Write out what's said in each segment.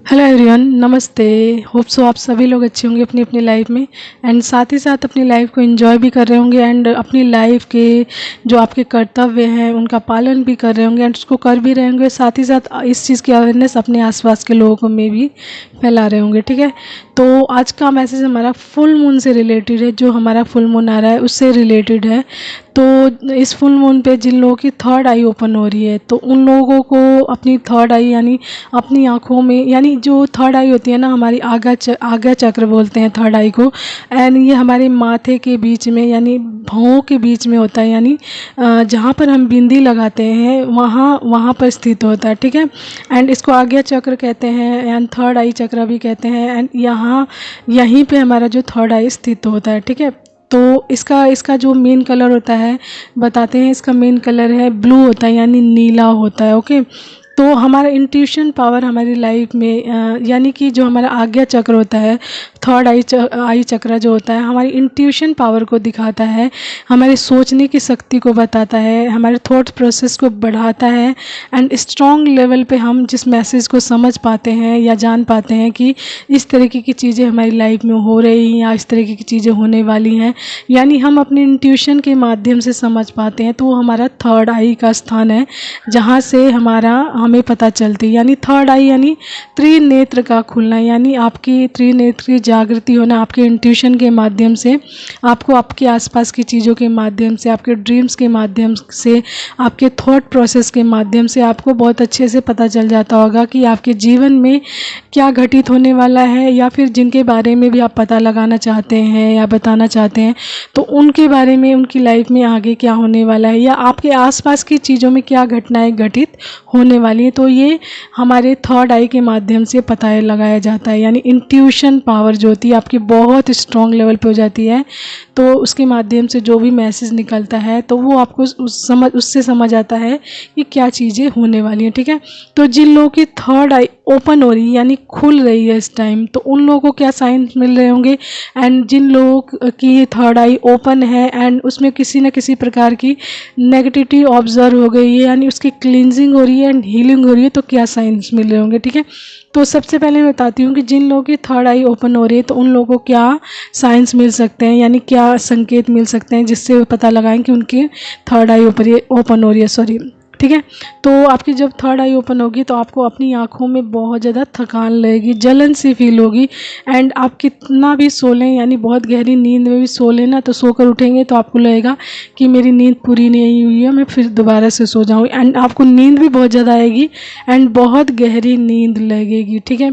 Hello everyone, नमस्ते। Hope so आप सभी लोग अच्छे होंगे अपनी अपनी लाइफ में एंड साथ ही साथ अपनी लाइफ को एंजॉय भी कर रहे होंगे एंड अपनी लाइफ के जो आपके कर्तव्य हैं उनका पालन भी कर रहे होंगे एंड उसको कर भी रहे होंगे। साथ ही साथ इस चीज़ की अवेयरनेस अपने आसपास के लोगों में भी फैला रहे होंगे। ठीक है, तो आज का मैसेज हमारा फुल मून से रिलेटेड है। जो हमारा फुल मून आ रहा है उससे रिलेटेड है। तो इस फुल मून पे जिन लोगों की थर्ड आई ओपन हो रही है तो उन लोगों को अपनी थर्ड आई यानी अपनी आँखों में, यानी जो थर्ड आई होती है ना, हमारी आज्ञा चक्र बोलते हैं थर्ड आई को। एंड ये हमारे माथे के बीच में यानी भौं के बीच में होता है, यानी जहाँ पर हम बिंदी लगाते हैं वहाँ पर स्थित होता है। ठीक है, एंड इसको आज्ञा चक्र कहते हैं एंड थर्ड आई चक्र भी कहते हैं। एंड यहीं पे हमारा जो थर्ड आई स्थित होता है। ठीक है, तो इसका जो मेन कलर होता है बताते हैं। इसका मेन कलर है ब्लू होता है, यानी नीला होता है। ओके, तो हमारा इंट्यूशन पावर हमारी लाइफ में यानी कि जो हमारा आज्ञा चक्र होता है, थर्ड आई चक्र जो होता है, हमारी इंट्यूशन पावर को दिखाता है, हमारे सोचने की शक्ति को बताता है, हमारे थॉट प्रोसेस को बढ़ाता है एंड स्ट्रॉन्ग लेवल पे हम जिस मैसेज को समझ पाते हैं या जान पाते हैं कि इस तरीके की चीज़ें हमारी लाइफ में हो रही हैं या इस तरीके की चीज़ें होने वाली हैं, यानी हम अपने इंट्यूशन के माध्यम से समझ पाते हैं। तो वो हमारा थर्ड आई का स्थान है जहाँ से हमें पता चलती है। यानी थर्ड आई यानी त्रिनेत्र का खुलना, यानी आपकी त्रिनेत्र की जागृति होना आपके इंट्यूशन के माध्यम से, आपको आपके आसपास की चीज़ों के माध्यम से, आपके ड्रीम्स के माध्यम से, आपके थॉट प्रोसेस के माध्यम से आपको बहुत अच्छे से पता चल जाता होगा कि आपके जीवन में क्या घटित होने वाला है, या फिर जिनके बारे में भी आप पता लगाना चाहते हैं या बताना चाहते हैं तो उनके बारे में, उनकी लाइफ में आगे क्या होने वाला है या आपके आसपास की चीज़ों में क्या घटनाएं घटित होने वाली है। तो ये हमारे थर्ड आई के माध्यम से पता लगाया जाता है। यानी इंट्यूशन पावर जो होती है आपकी बहुत स्ट्रॉन्ग लेवल पे हो जाती है, तो उसके माध्यम से जो भी मैसेज निकलता है तो वो आपको उससे समझ आता है कि क्या चीज़ें होने वाली हैं। ठीक है, तो जिन लोगों की थर्ड आई ओपन हो रही है यानी खुल रही है इस टाइम, तो उन लोगों को क्या साइंस मिल रहे होंगे। एंड जिन लोगों की थर्ड आई ओपन है एंड उसमें किसी न किसी प्रकार की नेगेटिविटी ऑब्जर्व हो गई है यानी उसकी क्लींजिंग हो रही है एंड हीलिंग हो रही है, तो क्या साइंस मिल रहे होंगे। ठीक है, तो सबसे पहले मैं बताती हूँ कि जिन लोगों की थर्ड आई ओपन हो रही है तो उन लोगों को क्या साइंस मिल सकते हैं, यानी क्या संकेत मिल सकते हैं जिससे वो पता लगाएं कि उनकी थर्ड आई ओपन हो रही है। सॉरी, ठीक है, तो आपकी जब थर्ड आई ओपन होगी तो आपको अपनी आँखों में बहुत ज़्यादा थकान लगेगी, जलन सी फील होगी। एंड आप कितना भी सो लें, यानी बहुत गहरी नींद में भी सो लें ना, तो सोकर उठेंगे तो आपको लगेगा कि मेरी नींद पूरी नहीं हुई है, मैं फिर दोबारा से सो जाऊँ। एंड आपको नींद भी बहुत ज़्यादा आएगी एंड बहुत गहरी नींद लगेगी। ठीक है,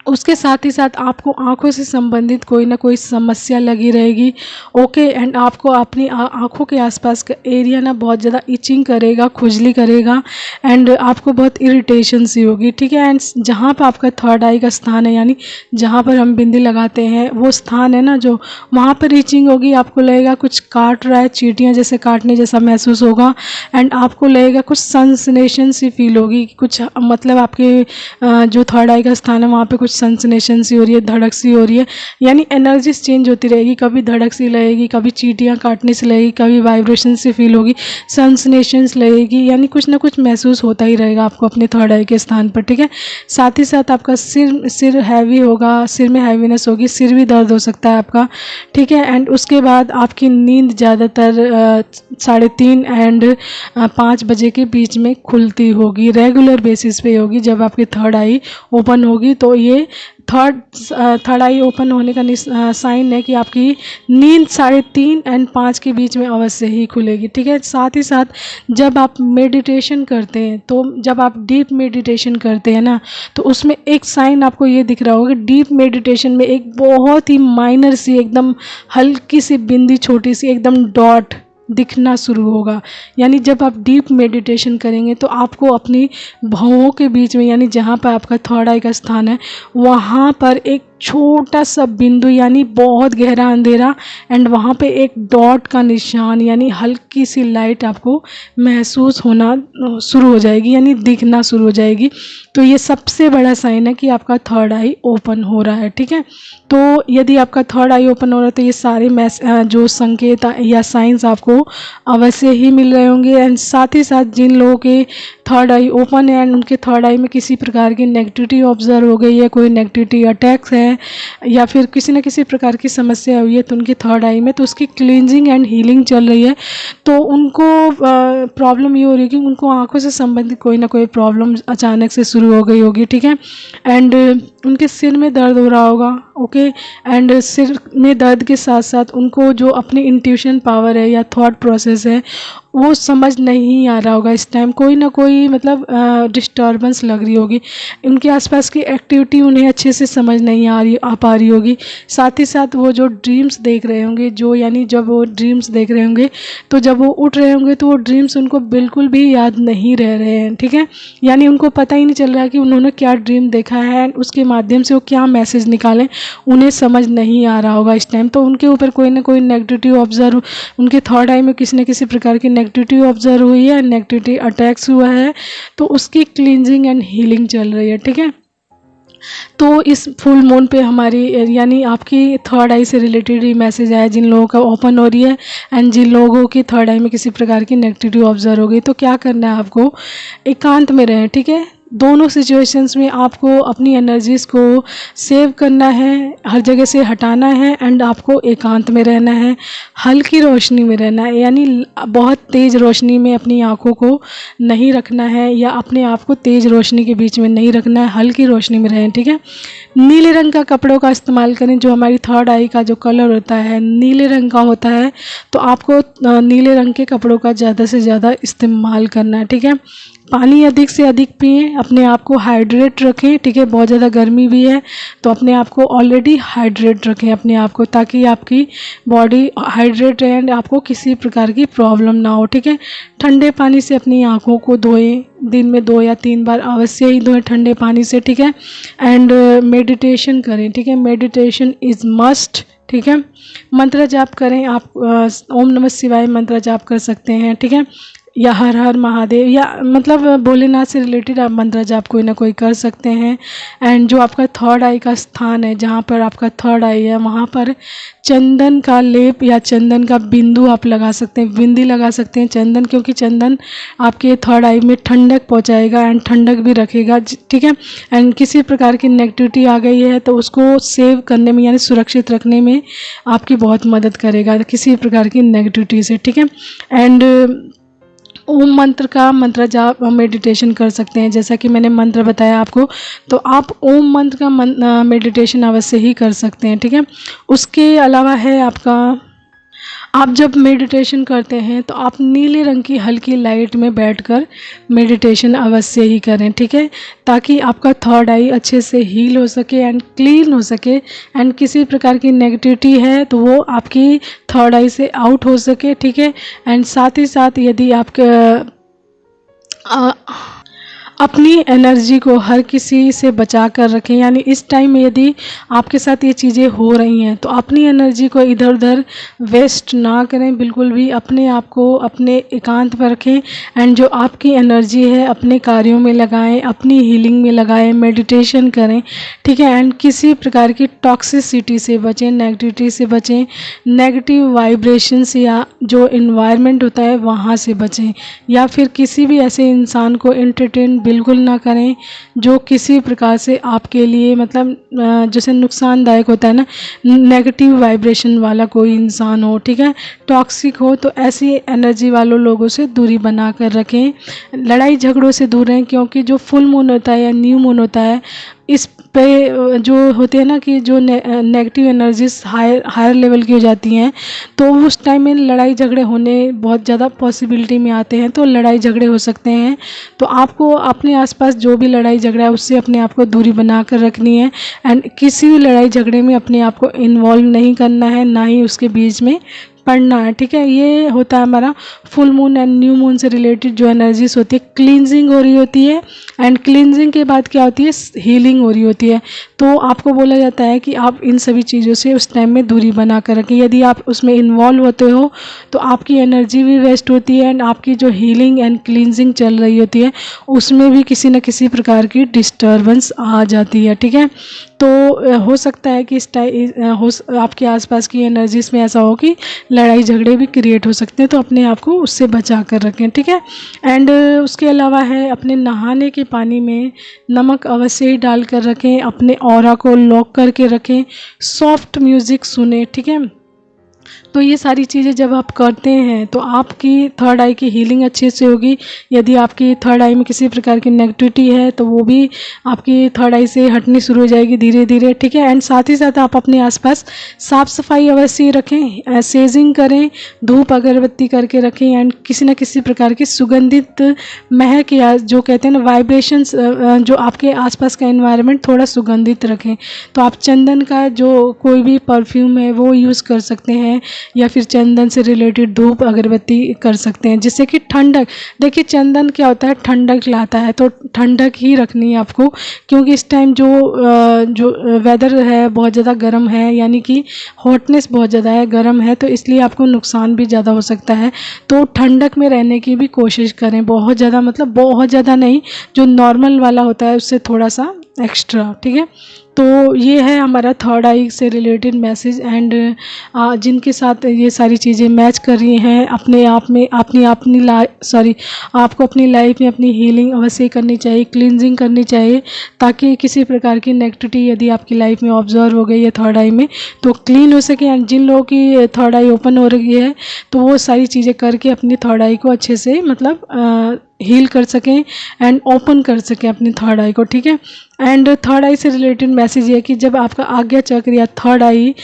उसके साथ ही साथ आपको आँखों से संबंधित कोई ना कोई समस्या लगी रहेगी। ओके, एंड आपको अपनी आँखों के आसपास का एरिया ना बहुत ज़्यादा इचिंग करेगा, खुजली करेगा एंड आपको बहुत इरिटेशन सी होगी। ठीक है, एंड जहाँ पर आपका थर्ड आई का स्थान है यानी जहाँ पर हम बिंदी लगाते हैं वो स्थान है ना, जो वहाँ पर इचिंग होगी, आपको लगेगा कुछ काट रहा है, चींटियाँ जैसे काटने जैसा महसूस होगा एंड आपको लगेगा कुछ सनसनेशन सी फील होगी, कुछ मतलब आपके जो थर्ड आई का स्थान है वहाँ पे कुछ सनसनेशन सी हो रही है, धड़क सी हो रही है, यानी एनर्जी चेंज होती रहेगी। कभी धड़क सी लगेगी, कभी चींटियाँ काटने से लगेगी, कभी वाइब्रेशन से फील होगी, सनसनेशंस लगेगी, यानी कुछ ना कुछ महसूस होता ही रहेगा आपको अपने थर्ड आई के स्थान पर। ठीक है, साथ ही साथ आपका सिर हैवी होगा, सिर में हैवीनेस होगी, सिर भी दर्द हो सकता है आपका। ठीक है, एंड उसके बाद आपकी नींद ज़्यादातर 3:30 एंड 5 बजे के बीच में खुलती होगी, रेगुलर बेसिस पे होगी। जब आपकी थर्ड आई ओपन होगी तो ये थर्ड आई ओपन होने का साइन है कि आपकी नींद 3:30 एंड 5 के बीच में अवश्य ही खुलेगी। ठीक है, साथ ही साथ जब आप मेडिटेशन करते हैं, तो जब आप डीप मेडिटेशन करते हैं ना, तो उसमें एक साइन आपको ये दिख रहा होगा। डीप मेडिटेशन में एक बहुत ही माइनर सी, एकदम हल्की सी बिंदी, छोटी सी एकदम डॉट दिखना शुरू होगा। यानी जब आप डीप मेडिटेशन करेंगे तो आपको अपनी भौहों के बीच में, यानी जहाँ पर आपका थर्ड आई का स्थान है, वहाँ पर एक छोटा सा बिंदु यानी बहुत गहरा अंधेरा एंड वहाँ पे एक डॉट का निशान यानी हल्की सी लाइट आपको महसूस होना शुरू हो जाएगी, यानी दिखना शुरू हो जाएगी। तो ये सबसे बड़ा साइन है कि आपका थर्ड आई ओपन हो रहा है। ठीक है, तो यदि आपका थर्ड आई ओपन हो रहा है तो ये सारे जो संकेत या साइंस आपको आपको अवश्य ही मिल रहे होंगे। एंड साथ ही साथ जिन लोगों के थर्ड आई ओपन है एंड उनके थर्ड आई में किसी प्रकार की नेगेटिविटी ऑब्जर्व हो गई है, कोई नेगेटिविटी अटैक्स है या फिर किसी न किसी प्रकार की समस्या हुई है तो उनकी थर्ड आई में, तो उसकी क्लींजिंग एंड हीलिंग चल रही है। तो उनको प्रॉब्लम ये हो रही है कि उनको आंखों से संबंधित कोई ना कोई प्रॉब्लम अचानक से शुरू हो गई होगी, ठीक है। एंड उनके सिर में दर्द हो रहा होगा, ओके। एंड सिर में दर्द के साथ साथ उनको जो अपनी इंट्यूशन पावर है या थॉट प्रोसेस है वो समझ नहीं आ रहा होगा। इस टाइम कोई ना कोई मतलब डिस्टर्बेंस लग रही होगी, उनके आसपास की एक्टिविटी उन्हें अच्छे से समझ नहीं आ पा रही होगी। साथ ही साथ वो जो ड्रीम्स देख रहे होंगे, जो यानी जब वो ड्रीम्स देख रहे होंगे तो जब वो उठ रहे होंगे तो वो ड्रीम्स उनको बिल्कुल भी याद नहीं रह रहे हैं, ठीक है। यानी उनको पता ही नहीं चल रहा है कि उन्होंने क्या ड्रीम देखा है एंड उसके माध्यम से वो क्या मैसेज निकालें, उन्हें समझ नहीं आ रहा होगा इस टाइम। तो उनके ऊपर कोई ना कोई नेगेटिविटी ऑब्जर्व, उनके थर्ड आई में किसी न किसी प्रकार की नेगेटिविटी ऑब्जर्व हुई है, नेगेटिविटी अटैक्स हुआ है, तो उसकी क्लींजिंग एंड हीलिंग चल रही है, ठीक है। तो इस फुल मून पे हमारी यानी आपकी थर्ड आई से रिलेटेड ही मैसेज आया जिन लोगों का ओपन हो रही है एंड जिन लोगों की थर्ड आई में किसी प्रकार की नेगेटिविटी ऑब्जर्व हो गई। तो क्या करना है आपको, एकांत में रहें, ठीक है। दोनों सिचुएशंस में आपको अपनी एनर्जीज़ को सेव करना है, हर जगह से हटाना है एंड आपको एकांत में रहना है, हल्की रोशनी में रहना है, यानी बहुत तेज़ रोशनी में अपनी आँखों को नहीं रखना है या अपने आप को तेज़ रोशनी के बीच में नहीं रखना है, हल्की रोशनी में रहें, ठीक है। नीले रंग का कपड़ों का इस्तेमाल करें, जो हमारी थर्ड आई का जो कलर होता है नीले रंग का होता है, तो आपको नीले रंग के कपड़ों का ज़्यादा से ज़्यादा इस्तेमाल करना है, ठीक है। पानी अधिक से अधिक पिएं, अपने आप को हाइड्रेट रखें, ठीक है। बहुत ज़्यादा गर्मी भी है तो अपने आप को ऑलरेडी हाइड्रेट रखें अपने आप को, ताकि आपकी बॉडी हाइड्रेट रहे एंड आपको किसी प्रकार की प्रॉब्लम ना हो, ठीक है। ठंडे पानी से अपनी आँखों को धोएं, दिन में 2 या 3 बार अवश्य ही धोएं ठंडे पानी से, ठीक है। एंड मेडिटेशन करें, ठीक है। मेडिटेशन इज़ मस्ट, ठीक है। मंत्र जाप करें, आप ओम नमः शिवाय मंत्र जाप कर सकते हैं, ठीक है। या हर हर महादेव या मतलब भोलेनाथ से रिलेटेड आप मंत्र जाप कोई ना कोई कर सकते हैं। एंड जो आपका थर्ड आई का स्थान है, जहाँ पर आपका थर्ड आई है, वहाँ पर चंदन का लेप या चंदन का बिंदु आप लगा सकते हैं, बिंदी लगा सकते हैं चंदन, क्योंकि चंदन आपके थर्ड आई में ठंडक पहुँचाएगा एंड ठंडक भी रखेगा, ठीक है। एंड किसी प्रकार की नेगेटिविटी आ गई है तो उसको सेव करने में यानी सुरक्षित रखने में आपकी बहुत मदद करेगा किसी प्रकार की नेगेटिविटी से, ठीक है। एंड ओम मंत्र का मंत्र जाप मेडिटेशन कर सकते हैं, जैसा कि मैंने मंत्र बताया आपको, तो आप ओम मंत्र का मेडिटेशन अवश्य ही कर सकते हैं, ठीक है। उसके अलावा है आपका, आप जब मेडिटेशन करते हैं तो आप नीले रंग की हल्की लाइट में बैठकर मेडिटेशन अवश्य ही करें, ठीक है, ताकि आपका थर्ड आई अच्छे से हील हो सके एंड क्लीन हो सके एंड किसी प्रकार की नेगेटिविटी है तो वो आपकी थर्ड आई से आउट हो सके, ठीक है। एंड साथ ही साथ यदि आपके अपनी एनर्जी को हर किसी से बचा कर रखें, यानी इस टाइम में यदि आपके साथ ये चीज़ें हो रही हैं तो अपनी एनर्जी को इधर उधर वेस्ट ना करें बिल्कुल भी, अपने आप को अपने एकांत पर रखें एंड जो आपकी एनर्जी है अपने कार्यों में लगाएं, अपनी हीलिंग में लगाएं, मेडिटेशन करें, ठीक है। एंड किसी प्रकार की टॉक्सिसिटी से बचें, नेगेटिविटी से बचें, नेगेटिव वाइब्रेशंस या जो इन्वायरमेंट होता है वहाँ से बचें, या फिर किसी भी ऐसे इंसान को एंटरटेन बिल्कुल ना करें जो किसी प्रकार से आपके लिए मतलब जैसे नुकसानदायक होता है ना, नेगेटिव वाइब्रेशन वाला कोई इंसान हो, ठीक है, टॉक्सिक हो, तो ऐसी एनर्जी वालों लोगों से दूरी बना कर रखें। लड़ाई झगड़ों से दूर रहें, क्योंकि जो फुल मून होता है या न्यू मून होता है इस पे जो होते हैं ना कि जो नेगेटिव एनर्जीज हायर लेवल की हो जाती हैं तो उस टाइम में लड़ाई झगड़े होने बहुत ज़्यादा पॉसिबिलिटी में आते हैं, तो लड़ाई झगड़े हो सकते हैं। तो आपको अपने आसपास जो भी लड़ाई झगड़ा है उससे अपने आप को दूरी बना कर रखनी है एंड किसी भी लड़ाई झगड़े में अपने आप को इन्वॉल्व नहीं करना है, ना ही उसके बीच में पढ़ना है, ठीक है। ये होता है हमारा full moon and new moon से रिलेटेड जो एनर्जीज होती है, क्लींजिंग हो रही होती है एंड क्लींजिंग के बाद क्या होती है, हीलिंग हो रही होती है। तो आपको बोला जाता है कि आप इन सभी चीज़ों से उस टाइम में दूरी बना कर रखें। यदि आप उसमें इन्वॉल्व होते हो तो आपकी एनर्जी भी वेस्ट होती है एंड आपकी जो हीलिंग एंड क्लींजिंग चल रही होती है उसमें भी किसी न किसी प्रकार की डिस्टर्बेंस आ जाती है, ठीक है। तो हो सकता है कि इस आपके आसपास की एनर्जीज में ऐसा हो कि लड़ाई झगड़े भी क्रिएट हो सकते हैं, तो अपने आप को उससे बचा कर रखें, ठीक है। एंड उसके अलावा है, अपने नहाने के पानी में नमक अवश्य ही डाल कर रखें, अपने ऑरा को लॉक करके रखें, सॉफ्ट म्यूज़िक सुने, ठीक है। तो ये सारी चीज़ें जब आप करते हैं तो आपकी थर्ड आई की हीलिंग अच्छे से होगी। यदि आपकी थर्ड आई में किसी प्रकार की नेगेटिविटी है तो वो भी आपकी थर्ड आई से हटनी शुरू हो जाएगी धीरे धीरे, ठीक है। एंड साथ ही साथ आप अपने आसपास साफ़ सफाई अवश्य रखें, सेजिंग करें, धूप अगरबत्ती करके रखें, एंड किसी न किसी प्रकार की सुगंधित महक या जो कहते हैं ना वाइब्रेशंस, जो आपके आसपास का एनवायरनमेंट थोड़ा सुगंधित रखें। तो आप चंदन का जो कोई भी परफ्यूम है वो यूज़ कर सकते हैं, या फिर चंदन से रिलेटेड धूप अगरबत्ती कर सकते हैं, जिससे कि ठंडक, देखिए चंदन क्या होता है, ठंडक लाता है, तो ठंडक ही रखनी है आपको, क्योंकि इस टाइम जो वेदर है बहुत ज़्यादा गर्म है, यानी कि हॉटनेस बहुत ज़्यादा है, गर्म है, तो इसलिए आपको नुकसान भी ज़्यादा हो सकता है। तो ठंडक में रहने की भी कोशिश करें, बहुत ज़्यादा मतलब बहुत ज़्यादा नहीं, जो नॉर्मल वाला होता है उससे थोड़ा सा एक्स्ट्रा, ठीक है। तो ये है हमारा थर्ड आई से रिलेटेड मैसेज। एंड जिनके साथ ये सारी चीज़ें मैच कर रही हैं, अपने आप में आपको अपनी लाइफ में अपनी हीलिंग अवश्य करनी चाहिए, क्लींजिंग करनी चाहिए, ताकि किसी प्रकार की नेगेटिविटी यदि आपकी लाइफ में ऑब्जर्व हो गई है थर्ड आई में तो क्लीन हो सके। एंड जिन लोगों की थर्ड आई ओपन हो रही है तो वो सारी चीज़ें करके अपनी थर्ड आई को अच्छे से मतलब हील कर सकें एंड ओपन कर सकें अपनी थर्ड आई को, ठीक है। एंड थर्ड आई से रिलेटेड मैसेज ये है कि जब आपका आज्ञा चक्र या थर्ड आई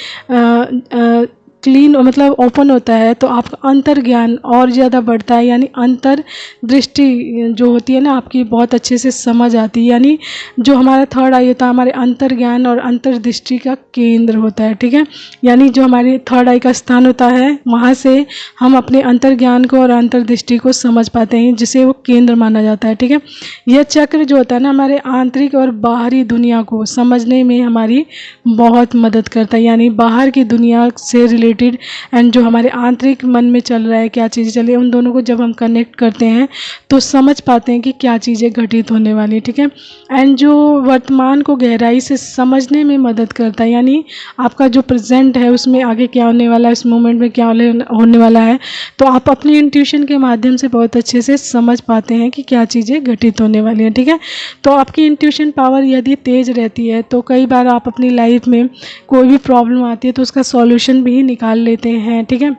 क्लीन मतलब ओपन होता है तो आपका अंतर ज्ञान और ज़्यादा बढ़ता है, यानी अंतर दृष्टि जो होती है ना आपकी बहुत अच्छे से समझ आती है। यानी जो हमारा थर्ड आई होता है हमारे अंतर ज्ञान और अंतर दृष्टि का केंद्र होता है, ठीक है। यानी जो हमारी थर्ड आई का स्थान होता है वहाँ से हम अपने अंतर ज्ञान को और अंतर दृष्टि को समझ पाते हैं, जिसे वो केंद्र माना जाता है, ठीक है। यह चक्र जो होता है ना हमारे आंतरिक और बाहरी दुनिया को समझने में हमारी बहुत मदद करता है, यानी बाहर की दुनिया से रिलेटेड एंड जो हमारे आंतरिक मन में चल रहा है, क्या चीज़ें चल रही है, उन दोनों को जब हम कनेक्ट करते हैं तो समझ पाते हैं कि क्या चीज़ें घटित होने वाली है, ठीक है। एंड जो वर्तमान को गहराई से समझने में मदद करता है, यानी आपका जो प्रेजेंट है उसमें आगे क्या होने वाला है, इस मोमेंट में क्या होने वाला है, तो आप अपनी इंट्यूशन के माध्यम से बहुत अच्छे से समझ पाते हैं कि क्या चीज़ें घटित होने वाली हैं, ठीक है। तो आपकी इंट्यूशन पावर यदि तेज़ रहती है तो कई बार आप अपनी लाइफ में कोई भी प्रॉब्लम आती है तो उसका सॉल्यूशन भी निकाल लेते हैं, ठीक है।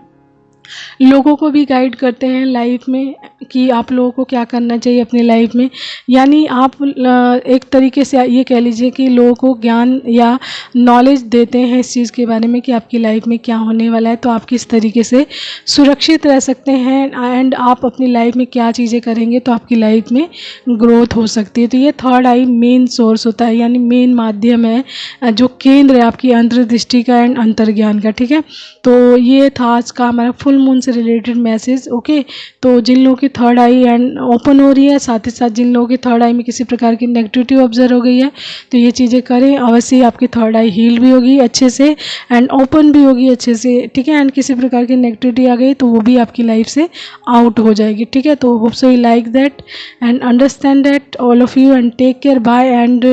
लोगों को भी गाइड करते हैं लाइफ में कि आप लोगों को क्या करना चाहिए अपनी लाइफ में, यानी आप एक तरीके से ये कह लीजिए कि लोगों को ज्ञान या नॉलेज देते हैं इस चीज़ के बारे में कि आपकी लाइफ में क्या होने वाला है, तो आप किस तरीके से सुरक्षित रह सकते हैं एंड आप अपनी लाइफ में क्या चीज़ें करेंगे तो आपकी लाइफ में ग्रोथ हो सकती है। तो ये थर्ड आई मेन सोर्स होता है, यानी मेन माध्यम है, जो केंद्र है आपकी अंतर्दृष्टि का एंड अंतर्ज्ञान का, ठीक है। तो ये था आज का हमारा फुल मून से रिलेटेड मैसेज, ओके। तो जिन लोगों की थर्ड आई एंड ओपन हो रही है, साथ ही साथ जिन लोगों की थर्ड आई में किसी प्रकार की नेगेटिविटी ऑब्जर्व हो गई है, तो ये चीज़ें करें, अवश्य आपकी थर्ड आई हील भी होगी अच्छे से एंड ओपन भी होगी अच्छे से, ठीक है। एंड किसी प्रकार की नेगेटिविटी आ गई तो वो भी आपकी लाइफ से आउट हो जाएगी, ठीक है। तो hope so you like that and understand that all of you and take care, bye and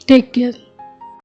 take care.